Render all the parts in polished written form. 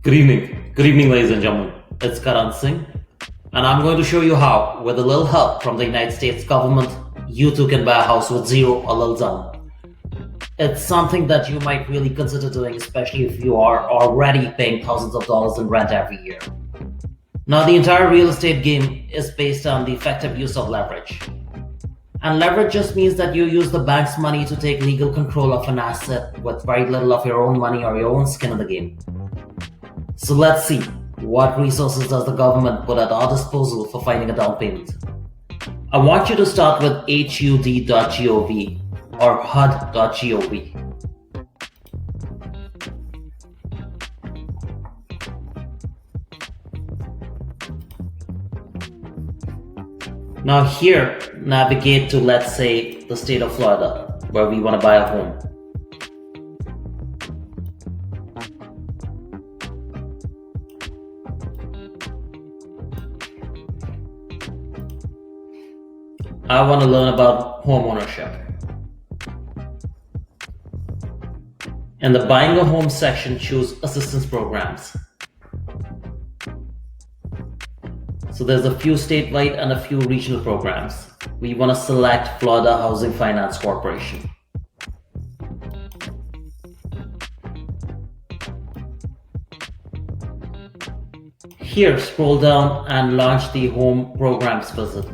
Good evening, ladies and gentlemen. It's Karan Singh, and I'm going to show you how, with a little help from the United States government, you too can buy a house with zero or little down. It's something that you might really consider doing, especially if you are already paying thousands of dollars in rent every year. Now, the entire real estate game is based on the effective use of leverage. And leverage just means that you use the bank's money to take legal control of an asset with very little of your own money or your own skin in the game. So let's see, what resources does the government put at our disposal for finding a down payment? I want you to start with HUD.gov or HUD.gov. Now here, navigate to, let's say, the state of Florida, where we want to buy a home. I want to learn about home ownership. In the Buying a Home section, choose Assistance Programs. So there's a few statewide and a few regional programs. We want to select Florida Housing Finance Corporation. Here, scroll down and launch the Home Programs visit.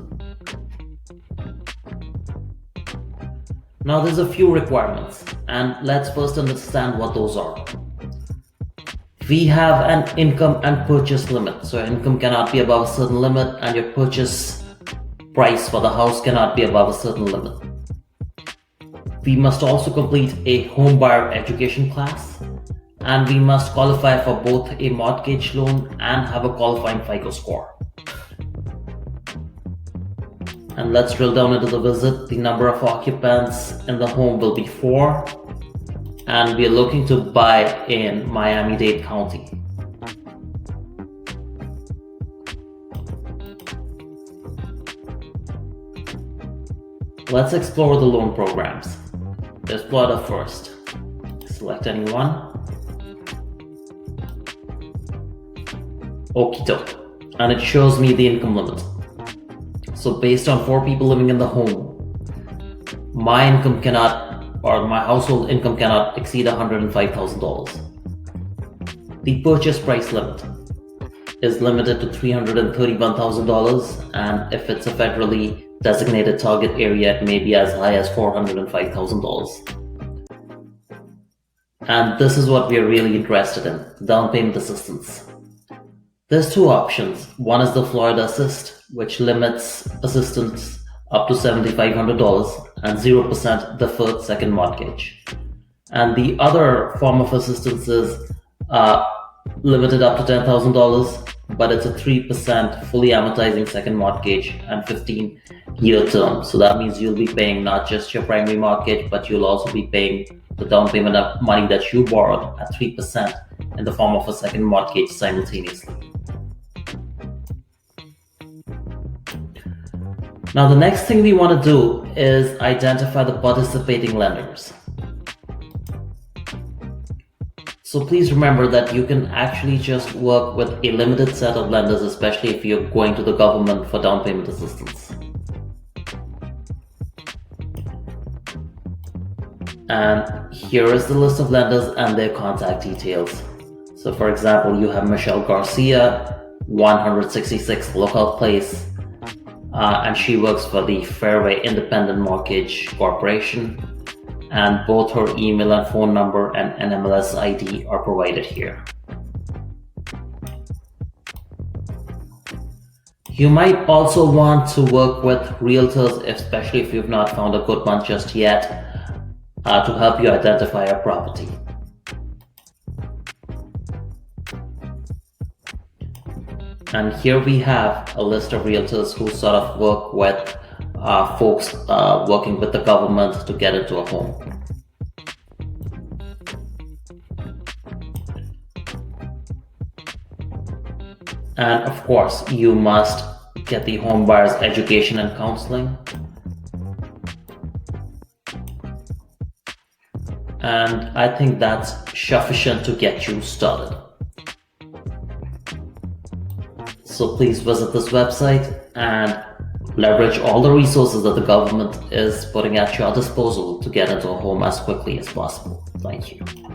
Now there's a few requirements, and let's first understand what those are. We have an income and purchase limit, so your income cannot be above a certain limit and your purchase price for the house cannot be above a certain limit. We must also complete a home buyer education class, and we must qualify for both a mortgage loan and have a qualifying FICO score. And let's drill down into the visit. The number of occupants in the home will be 4. And we are looking to buy in Miami-Dade County. Let's explore the loan programs. There's Florida first. Select any one. Okie doke. And it shows me the income limit. So based on 4 people living in the home, my income my household income cannot exceed $105,000. The purchase price limit is limited to $331,000, and if it's a federally designated target area, it may be as high as $405,000. And this is what we are really interested in, down payment assistance. There's 2 options. One is the Florida Assist, which limits assistance up to $7,500 and 0% deferred second mortgage. And the other form of assistance is limited up to $10,000, but it's a 3% fully amortizing second mortgage and 15-year term. So that means you'll be paying not just your primary mortgage, but you'll also be paying the down payment of money that you borrowed at 3% in the form of a second mortgage simultaneously. Now, the next thing we want to do is identify the participating lenders. So please remember that you can actually just work with a limited set of lenders, especially if you're going to the government for down payment assistance. And here is the list of lenders and their contact details. So for example, you have Michelle Garcia, 166 Lookout Place, and she works for the Fairway Independent Mortgage Corporation, and both her email and phone number and NMLS ID are provided here. You might also want to work with realtors, especially if you've not found a good one just yet, to help you identify a property. And here we have a list of realtors who sort of work with folks working with the government to get into a home. And of course, you must get the home buyer's education and counseling. And I think that's sufficient to get you started. So please visit this website and leverage all the resources that the government is putting at your disposal to get into a home as quickly as possible. Thank you.